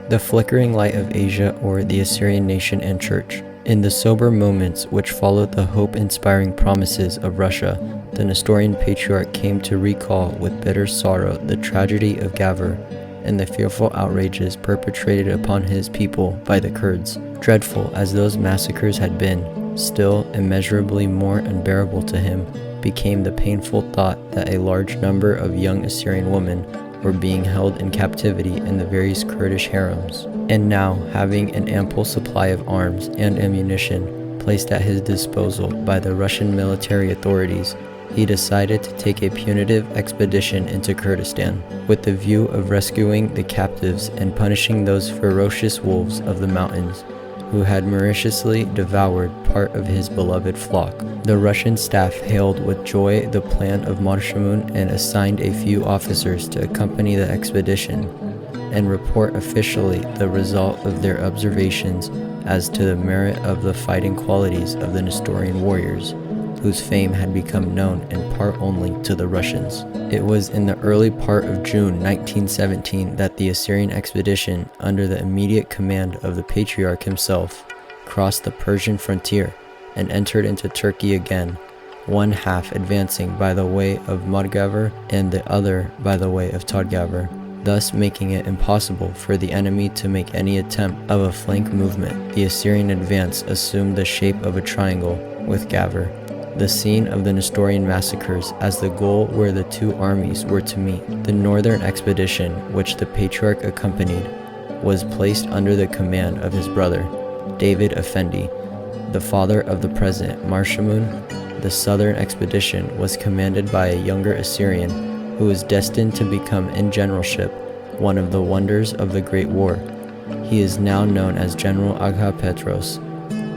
The flickering light of Asia, or the Assyrian nation and church. In the sober moments which followed the hope-inspiring promises of Russia, the Nestorian patriarch came to recall with bitter sorrow the tragedy of Gavur and the fearful outrages perpetrated upon his people by the Kurds. Dreadful as those massacres had been, still immeasurably more unbearable to him became the painful thought that a large number of young Assyrian women were being held in captivity in the various Kurdish harems. And now, having an ample supply of arms and ammunition placed at his disposal by the Russian military authorities, he decided to take a punitive expedition into Kurdistan, with the view of rescuing the captives and punishing those ferocious wolves of the mountains who had maliciously devoured part of his beloved flock. The Russian staff hailed with joy the plan of Marshamun and assigned a few officers to accompany the expedition and report officially the result of their observations as to the merit of the fighting qualities of the Nestorian warriors, whose fame had become known in part only to the Russians. It was in the early part of June 1917 that the Assyrian expedition, under the immediate command of the Patriarch himself, crossed the Persian frontier and entered into Turkey again, one half advancing by the way of Margavur and the other by the way of Todgavur, thus making it impossible for the enemy to make any attempt of a flank movement. The Assyrian advance assumed the shape of a triangle, with Gavur, the scene of the Nestorian massacres, as the goal where the two armies were to meet. The northern expedition, which the Patriarch accompanied, was placed under the command of his brother, David Effendi, the father of the present Marshamun. The southern expedition was commanded by a younger Assyrian who was destined to become in generalship one of the wonders of the Great War. He is now known as General Agha Petros,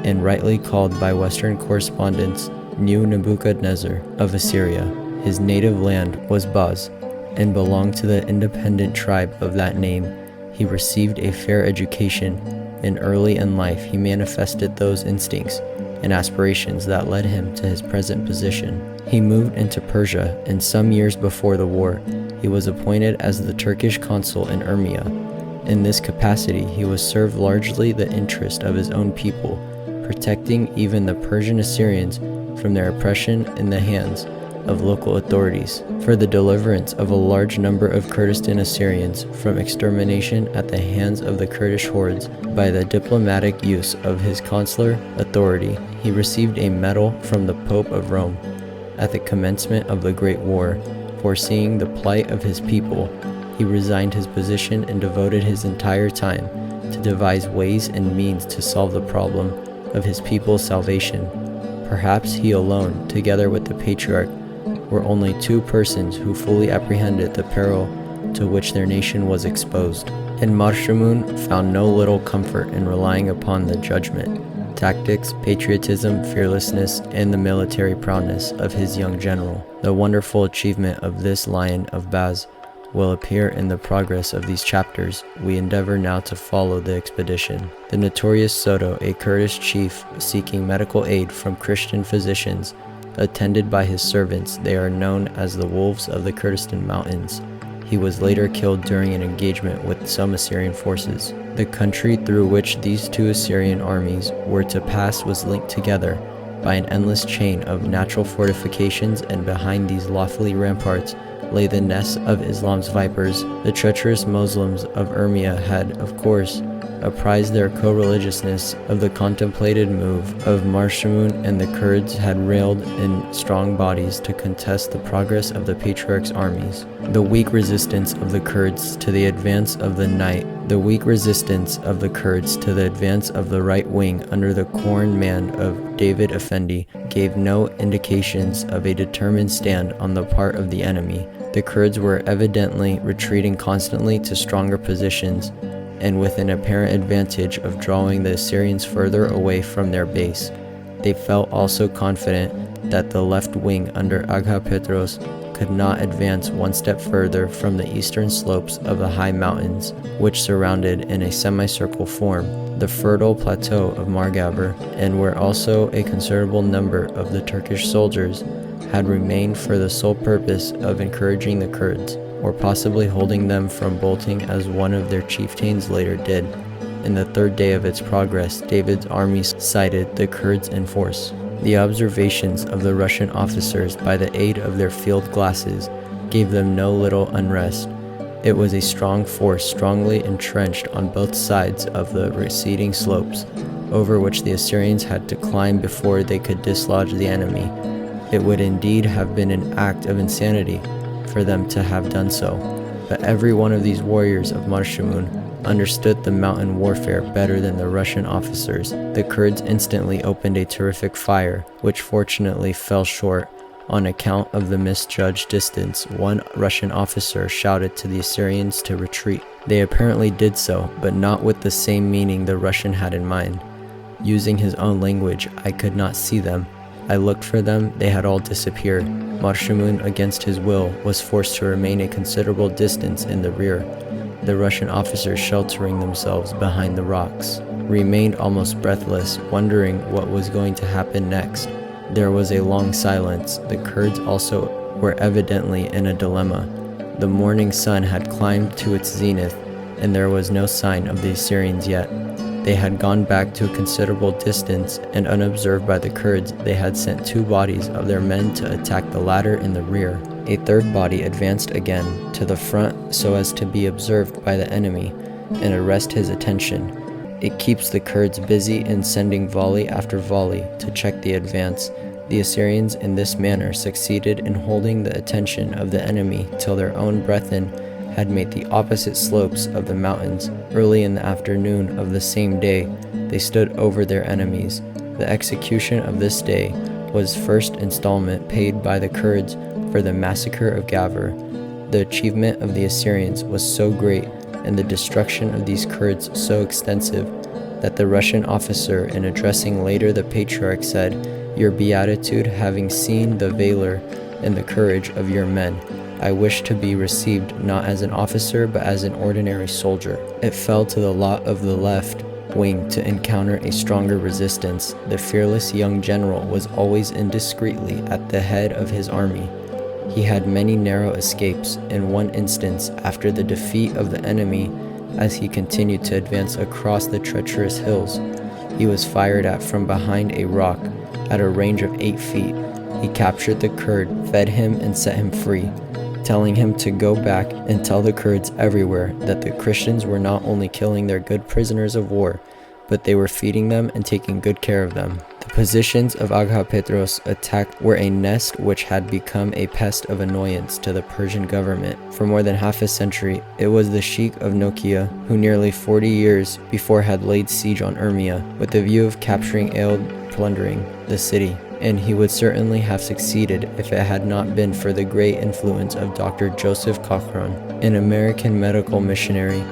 and rightly called by Western correspondents New Nebuchadnezzar of Assyria. His native land was Baz, and belonged to the independent tribe of that name. He received a fair education, and early in life he manifested those instincts and aspirations that led him to his present position. He moved into Persia, and some years before the war, he was appointed as the Turkish consul in Urmia. In this capacity, he was served largely the interest of his own people, protecting even the Persian Assyrians from their oppression in the hands of local authorities, for the deliverance of a large number of Kurdistan Assyrians from extermination at the hands of the Kurdish hordes by the diplomatic use of his consular authority. He received a medal from the Pope of Rome at the commencement of the Great War. Foreseeing the plight of his people, he resigned his position and devoted his entire time to devise ways and means to solve the problem of his people's salvation. Perhaps he alone, together with the Patriarch, were only two persons who fully apprehended the peril to which their nation was exposed. And Marshamun found no little comfort in relying upon the judgment, tactics, patriotism, fearlessness, and the military prowess of his young general. The wonderful achievement of this Lion of Baz will appear in the progress of these chapters. We endeavor now to follow the expedition. The notorious Soto, a Kurdish chief seeking medical aid from Christian physicians, attended by his servants, they are known as the Wolves of the Kurdistan Mountains. He was later killed during an engagement with some Assyrian forces. The country through which these two Assyrian armies were to pass was linked together by an endless chain of natural fortifications, and behind these lofty ramparts lay the nests of Islam's vipers. The treacherous Muslims of Urmia had, of course, apprised their co-religiousness of the contemplated move of Marshamun, and the Kurds had railed in strong bodies to contest the progress of the Patriarch's armies. The weak resistance of the Kurds to the advance of the right wing under the corn man of David Effendi gave no indications of a determined stand on the part of the enemy. The Kurds were evidently retreating constantly to stronger positions, and with an apparent advantage of drawing the Assyrians further away from their base. They felt also confident that the left wing under Agha Petros could not advance one step further from the eastern slopes of the high mountains, which surrounded in a semicircle form the fertile plateau of Margavur, and where also a considerable number of the Turkish soldiers had remained for the sole purpose of encouraging the Kurds. or possibly holding them from bolting as one of their chieftains later did. In the third day of its progress, David's army sighted the Kurds in force. The observations of the Russian officers by the aid of their field glasses gave them no little unrest. It was a strong force strongly entrenched on both sides of the receding slopes, over which the Assyrians had to climb before they could dislodge the enemy. It would indeed have been an act of insanity for them to have done so, but every one of these warriors of Marshamun understood the mountain warfare better than the Russian officers. The Kurds instantly opened a terrific fire, which fortunately fell short. On account of the misjudged distance, one Russian officer shouted to the Assyrians to retreat. They apparently did so, but not with the same meaning the Russian had in mind. Using his own language, "I could not see them. I looked for them, they had all disappeared." Marshamun, against his will, was forced to remain a considerable distance in the rear. The Russian officers, sheltering themselves behind the rocks, remained almost breathless, wondering what was going to happen next. There was a long silence. The Kurds also were evidently in a dilemma. The morning sun had climbed to its zenith, and there was no sign of the Assyrians yet. They had gone back to a considerable distance, and unobserved by the Kurds, they had sent 2 bodies of their men to attack the latter in the rear. A third body advanced again to the front so as to be observed by the enemy and arrest his attention. It keeps the Kurds busy in sending volley after volley to check the advance. The Assyrians in this manner succeeded in holding the attention of the enemy till their own brethren had made the opposite slopes of the mountains. Early in the afternoon of the same day, they stood over their enemies. The execution of this day was first installment paid by the Kurds for the massacre of Gavur. The achievement of the Assyrians was so great and the destruction of these Kurds so extensive that the Russian officer, in addressing later the patriarch, said, "Your beatitude, having seen the valor and the courage of your men, I wish to be received not as an officer but as an ordinary soldier." It fell to the lot of the left wing to encounter a stronger resistance. The fearless young general was always indiscreetly at the head of his army. He had many narrow escapes. In one instance, after the defeat of the enemy, as he continued to advance across the treacherous hills, he was fired at from behind a rock at a range of 8 feet. He captured the Kurd, fed him, and set him free, telling him to go back and tell the Kurds everywhere that the Christians were not only killing their good prisoners of war, but they were feeding them and taking good care of them. The positions of Agha Petros attacked were a nest which had become a pest of annoyance to the Persian government. For more than half a century, it was the Sheikh of Nokia who nearly 40 years before had laid siege on Urmia with the view of capturing and plundering the city, and he would certainly have succeeded if it had not been for the great influence of Dr. Joseph Cochrane, an American medical missionary,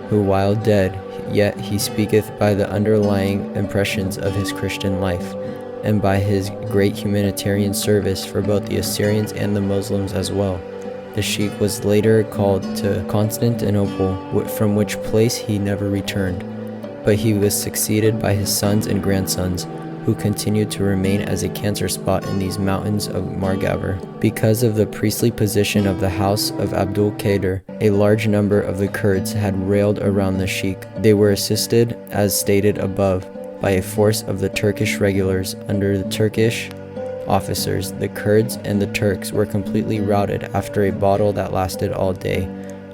who while dead, yet he speaketh by the underlying impressions of his Christian life, and by his great humanitarian service for both the Assyrians and the Muslims as well. The Sheikh was later called to Constantinople, from which place he never returned, but he was succeeded by his sons and grandsons, who continued to remain as a cancer spot in these mountains of Margavur. Because of the priestly position of the house of Abdul Qadir, a large number of the Kurds had railed around the Sheikh. They were assisted, as stated above, by a force of the Turkish regulars under the Turkish officers. The Kurds and the Turks were completely routed after a battle that lasted all day.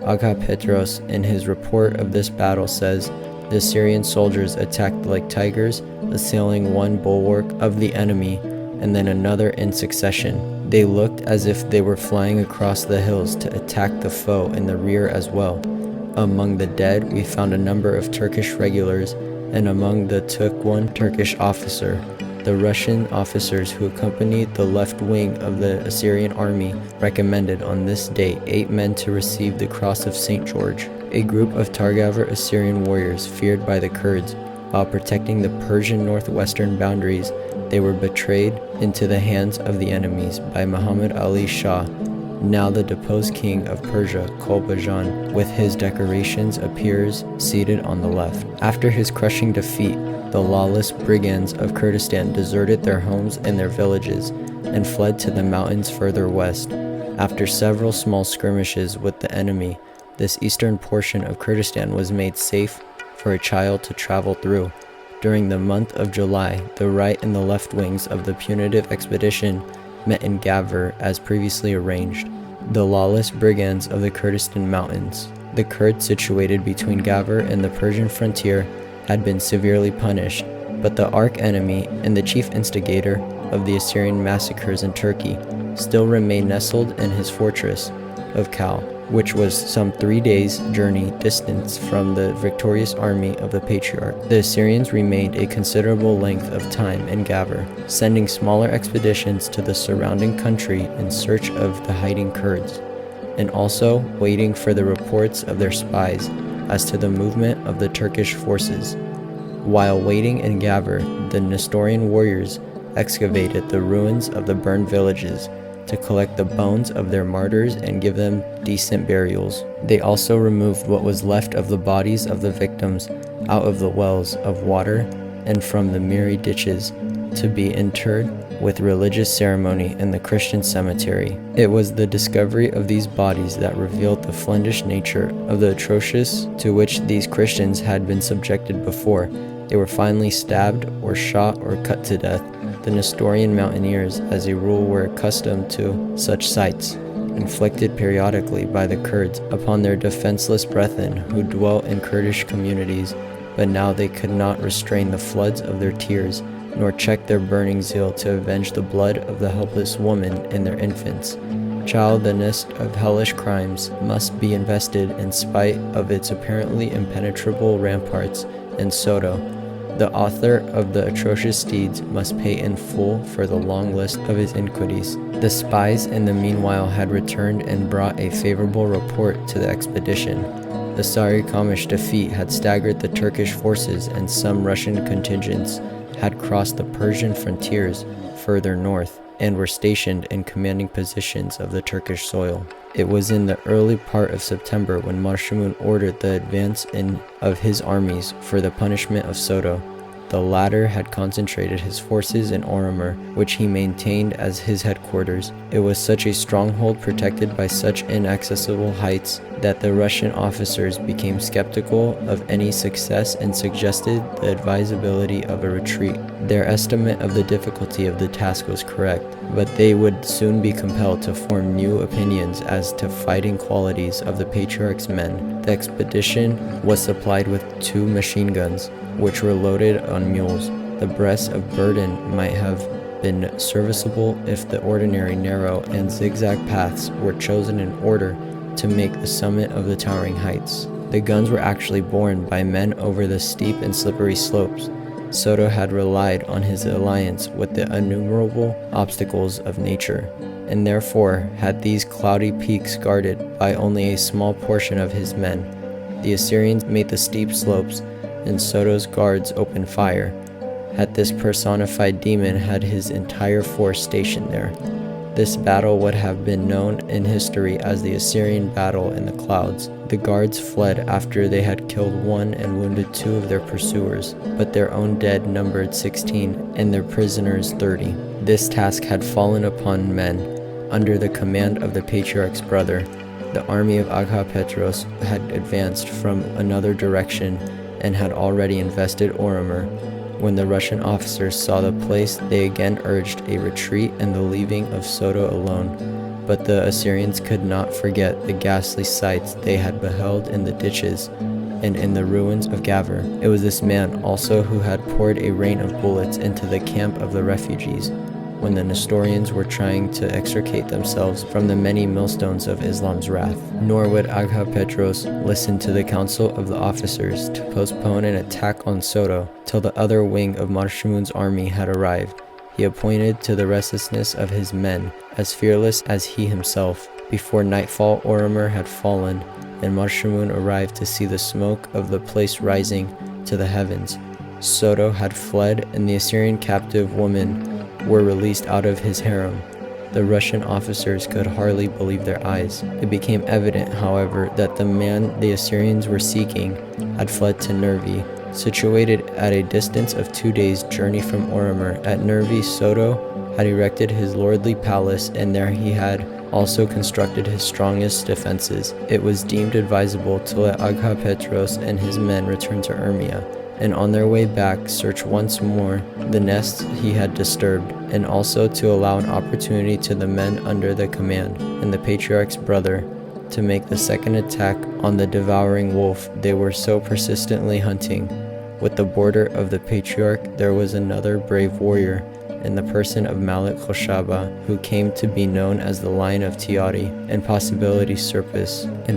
Agha Petros, in his report of this battle, says, "The Assyrian soldiers attacked like tigers, assailing one bulwark of the enemy and then another in succession. They looked as if they were flying across the hills to attack the foe in the rear as well. Among the dead, we found a number of Turkish regulars, and among the took one Turkish officer. The Russian officers who accompanied the left wing of the Assyrian army recommended on this day 8 men to receive the Cross of St. George." A group of Targavur Assyrian warriors feared by the Kurds, while protecting the Persian northwestern boundaries, they were betrayed into the hands of the enemies by Muhammad Ali Shah, now the deposed king of Persia. Kolbajan, with his decorations, appears seated on the left. After his crushing defeat, the lawless brigands of Kurdistan deserted their homes and their villages and fled to the mountains further west. After several small skirmishes with the enemy, this eastern portion of Kurdistan was made safe for a child to travel through. During the month of July, the right and the left wings of the punitive expedition met in Gavr as previously arranged, the lawless brigands of the Kurdistan mountains. The Kurds situated between Gavr and the Persian frontier had been severely punished, but the arch-enemy and the chief instigator of the Assyrian massacres in Turkey still remained nestled in his fortress of Kal, which was some 3 days' journey distance from the victorious army of the Patriarch. The Assyrians remained a considerable length of time in Gavr, sending smaller expeditions to the surrounding country in search of the hiding Kurds, and also waiting for the reports of their spies as to the movement of the Turkish forces. While waiting in Gavr, the Nestorian warriors excavated the ruins of the burned villages to collect the bones of their martyrs and give them decent burials. They also removed what was left of the bodies of the victims out of the wells of water and from the miry ditches to be interred with religious ceremony in the Christian cemetery. It was the discovery of these bodies that revealed the fiendish nature of the atrocious to which these Christians had been subjected before. They were finally stabbed or shot or cut to death. The Nestorian mountaineers, as a rule, were accustomed to such sights, inflicted periodically by the Kurds upon their defenseless brethren who dwelt in Kurdish communities, but now they could not restrain the floods of their tears, nor check their burning zeal to avenge the blood of the helpless women and their infants. Child, the nest of hellish crimes, must be invested in spite of its apparently impenetrable ramparts in Soto. The author of the atrocious deeds must pay in full for the long list of his iniquities. The spies in the meanwhile had returned and brought a favorable report to the expedition. The Sarikamish defeat had staggered the Turkish forces, and some Russian contingents had crossed the Persian frontiers further north and were stationed in commanding positions of the Turkish soil. It was in the early part of September when Marshamun ordered the advance in of his armies for the punishment of Soto. The latter had concentrated his forces in Oromur, which he maintained as his headquarters. It was such a stronghold protected by such inaccessible heights that the Russian officers became skeptical of any success and suggested the advisability of a retreat. Their estimate of the difficulty of the task was correct, but they would soon be compelled to form new opinions as to fighting qualities of the Patriarch's men. The expedition was supplied with 2 machine guns, which were loaded on mules. The breast of burden might have been serviceable if the ordinary narrow and zigzag paths were chosen in order to make the summit of the towering heights. The guns were actually borne by men over the steep and slippery slopes. Soto had relied on his alliance with the innumerable obstacles of nature, and therefore had these cloudy peaks guarded by only a small portion of his men. The Assyrians made the steep slopes, and Soto's guards opened fire. Had this personified demon had his entire force stationed there, this battle would have been known in history as the Assyrian battle in the clouds. The guards fled after they had killed 1 and wounded 2 of their pursuers, but their own dead numbered 16 and their prisoners 30. This task had fallen upon men under the command of the Patriarch's brother. The army of Agha Petros had advanced from another direction and had already invested Oromur. When the Russian officers saw the place, they again urged a retreat and the leaving of Soto alone. But the Assyrians could not forget the ghastly sights they had beheld in the ditches and in the ruins of Gavr. It was this man also who had poured a rain of bullets into the camp of the refugees, when the Nestorians were trying to extricate themselves from the many millstones of Islam's wrath. Nor would Agha Petros listen to the counsel of the officers to postpone an attack on Soto till the other wing of Marshamun's army had arrived. He appointed to the restlessness of his men, as fearless as he himself. Before nightfall, Oromur had fallen, and Marshamun arrived to see the smoke of the place rising to the heavens. Soto had fled, and the Assyrian captive women were released out of his harem. The Russian officers could hardly believe their eyes. It became evident, however, that the man the Assyrians were seeking had fled to Nervi, situated at a distance of 2 days' journey from Oromur. At Nervi, Soto had erected his lordly palace, and there he had also constructed his strongest defenses. It was deemed advisable to let Agha Petros and his men return to Urmia, and on their way back search once more the nests he had disturbed, and also to allow an opportunity to the men under the command and the patriarch's brother to make the second attack on the devouring wolf they were so persistently hunting. With the border of the patriarch there was another brave warrior in the person of Malik Khoshaba, who came to be known as the Lion of Tiari, and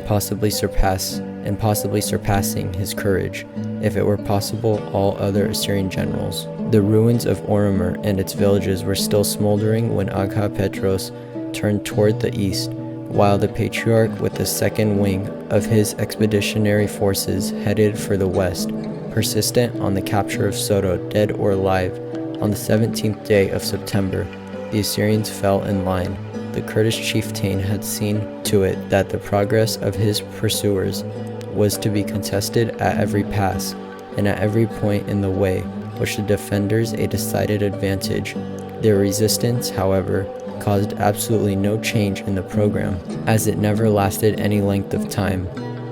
possibly surpassing his courage, if it were possible, all other Assyrian generals. The ruins of Oromur and its villages were still smoldering when Agha Petros turned toward the east, while the patriarch with the second wing of his expeditionary forces headed for the west, persistent on the capture of Soto, dead or alive. On the 17th day of September, the Assyrians fell in line. The Kurdish chieftain had seen to it that the progress of his pursuers was to be contested at every pass, and at every point in the way, which the defenders a decided advantage. Their resistance, however, caused absolutely no change in the program, as it never lasted any length of time.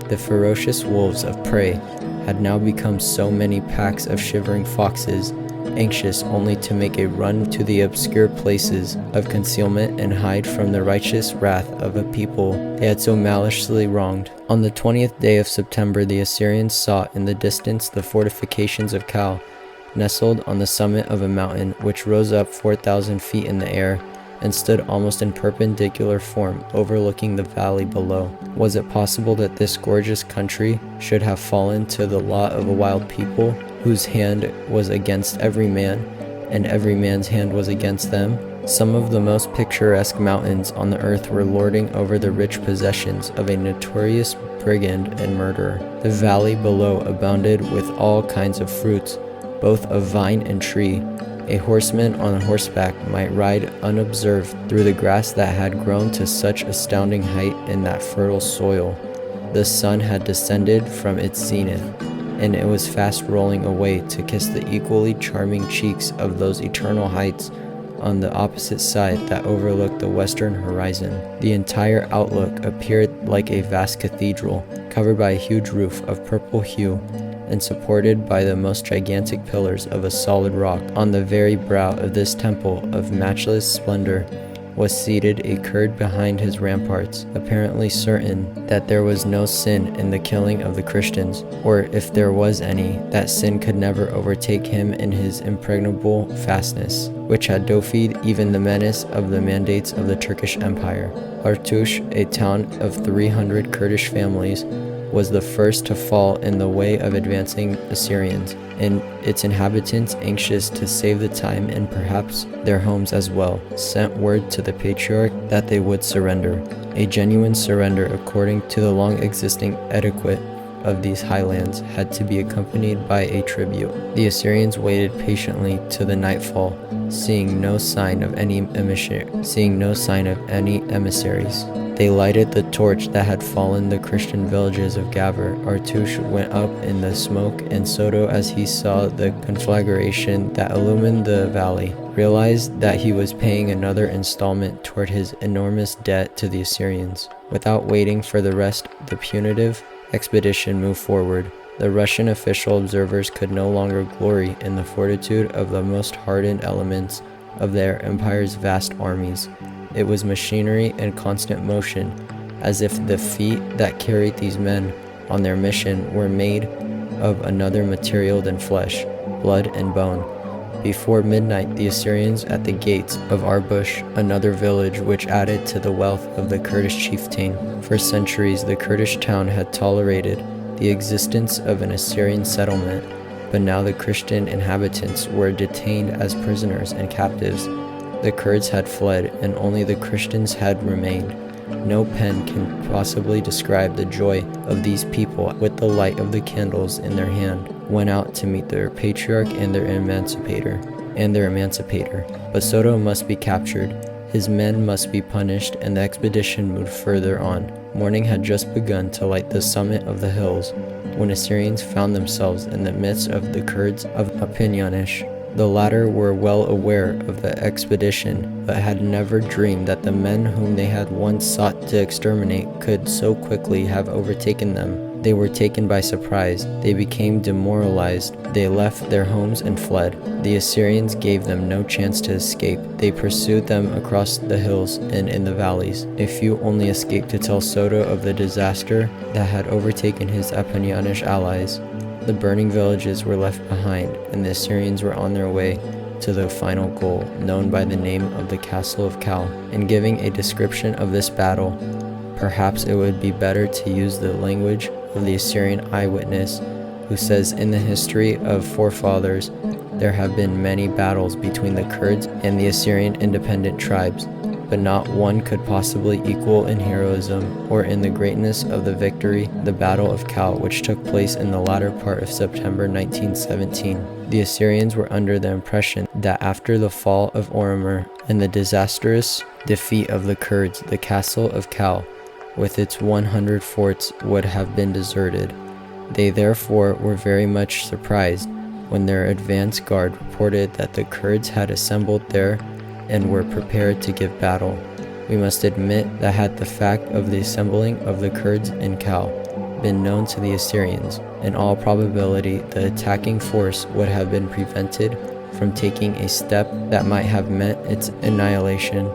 The ferocious wolves of prey had now become so many packs of shivering foxes, anxious only to make a run to the obscure places of concealment and hide from the righteous wrath of a people they had so maliciously wronged. On the 20th day of September, the Assyrians saw in the distance the fortifications of Kal, nestled on the summit of a mountain which rose up 4,000 feet in the air and stood almost in perpendicular form overlooking the valley below. Was it possible that this gorgeous country should have fallen to the lot of a wild people, whose hand was against every man, and every man's hand was against them? Some of the most picturesque mountains on the earth were lording over the rich possessions of a notorious brigand and murderer. The valley below abounded with all kinds of fruits, both of vine and tree. A horseman on horseback might ride unobserved through the grass that had grown to such astounding height in that fertile soil. The sun had descended from its zenith, and it was fast rolling away to kiss the equally charming cheeks of those eternal heights on the opposite side that overlooked the western horizon. The entire outlook appeared like a vast cathedral, covered by a huge roof of purple hue, and supported by the most gigantic pillars of a solid rock. On the very brow of this temple of matchless splendor was seated a Kurd behind his ramparts, apparently certain that there was no sin in the killing of the Christians, or if there was any, that sin could never overtake him in his impregnable fastness, which had defied even the menace of the mandates of the Turkish Empire. Artush, a town of 300 Kurdish families, was the first to fall in the way of advancing Assyrians, and its inhabitants, anxious to save the time and perhaps their homes as well, sent word to the patriarch that they would surrender. A genuine surrender, according to the long-existing etiquette of these highlands, had to be accompanied by a tribute. The Assyrians waited patiently to the nightfall, seeing no sign of any emissaries. They lighted the torch that had fallen the Christian villages of Gavur. Artush went up in the smoke, and Soto, as he saw the conflagration that illumined the valley, realized that he was paying another installment toward his enormous debt to the Assyrians. Without waiting for the rest, the punitive expedition moved forward. The Russian official observers could no longer glory in the fortitude of the most hardened elements of their empire's vast armies. It was machinery in constant motion, as if the feet that carried these men on their mission were made of another material than flesh, blood, and bone. Before midnight, the Assyrians at the gates of Arbush, another village which added to the wealth of the Kurdish chieftain. For centuries, the Kurdish town had tolerated the existence of an Assyrian settlement, but now the Christian inhabitants were detained as prisoners and captives. The Kurds had fled, and only the Christians had remained. No pen can possibly describe the joy of these people, with the light of the candles in their hand, went out to meet their patriarch and their emancipator. But Soto must be captured, his men must be punished, and the expedition moved further on. Morning had just begun to light the summit of the hills, when Assyrians found themselves in the midst of the Kurds of Apinianish. The latter were well aware of the expedition, but had never dreamed that the men whom they had once sought to exterminate could so quickly have overtaken them. They were taken by surprise. They became demoralized. They left their homes and fled. The Assyrians gave them no chance to escape. They pursued them across the hills and in the valleys. A few only escaped to tell Soto of the disaster that had overtaken his Apenninish allies. The burning villages were left behind, and the Assyrians were on their way to the final goal, known by the name of the Castle of Cal. In giving a description of this battle, perhaps it would be better to use the language of the Assyrian eyewitness, who says, "In the history of forefathers, there have been many battles between the Kurds and the Assyrian independent tribes, but not one could possibly equal in heroism or in the greatness of the victory the Battle of Cal, which took place in the latter part of September 1917. The Assyrians were under the impression that after the fall of Ormur and the disastrous defeat of the Kurds, the Castle of Cal, with its 100 forts, would have been deserted. They therefore were very much surprised when their advance guard reported that the Kurds had assembled there and were prepared to give battle. We must admit that had the fact of the assembling of the Kurds in Cal been known to the Assyrians, in all probability the attacking force would have been prevented from taking a step that might have meant its annihilation.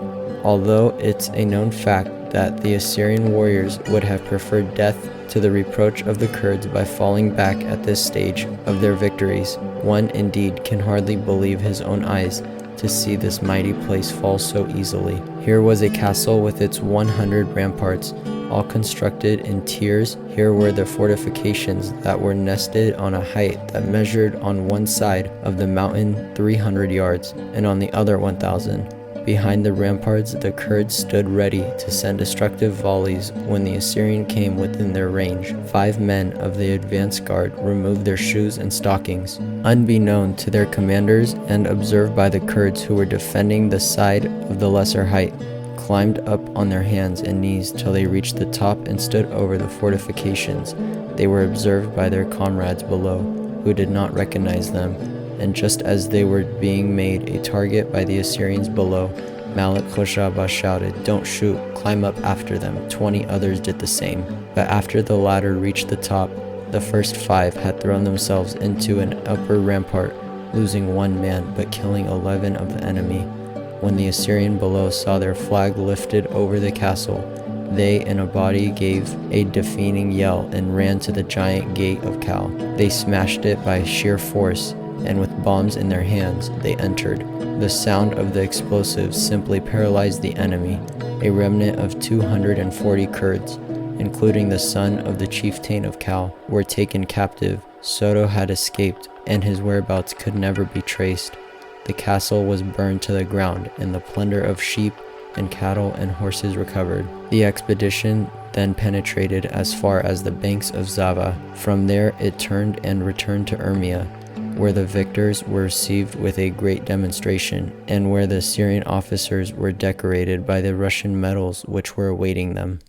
Although it's a known fact that the Assyrian warriors would have preferred death to the reproach of the Kurds by falling back at this stage of their victories, one indeed can hardly believe his own eyes to see this mighty place fall so easily. Here was a castle with its 100 ramparts, all constructed in tiers. Here were the fortifications that were nested on a height that measured on one side of the mountain 300 yards, and on the other 1,000. Behind the ramparts, the Kurds stood ready to send destructive volleys when the Assyrian came within their range. 5 men of the advance guard removed their shoes and stockings, unbeknown to their commanders and observed by the Kurds who were defending the side of the lesser height, climbed up on their hands and knees till they reached the top and stood over the fortifications. They were observed by their comrades below, who did not recognize them. And just as they were being made a target by the Assyrians below, Malik Khoshabah shouted, "Don't shoot, climb up after them." 20 others did the same. But after the latter reached the top, the first 5 had thrown themselves into an upper rampart, losing 1 man, but killing 11 of the enemy. When the Assyrian below saw their flag lifted over the castle, they in a body gave a deafening yell and ran to the giant gate of Cal. They smashed it by sheer force, and with bombs in their hands, they entered. The sound of the explosives simply paralyzed the enemy. A remnant of 240 Kurds, including the son of the chieftain of Cal, were taken captive. Soto had escaped, and his whereabouts could never be traced. The castle was burned to the ground, and the plunder of sheep and cattle and horses recovered. The expedition then penetrated as far as the banks of Zava. From there it turned and returned to Urmia, where the victors were received with a great demonstration, and where the Assyrian officers were decorated by the Russian medals which were awaiting them.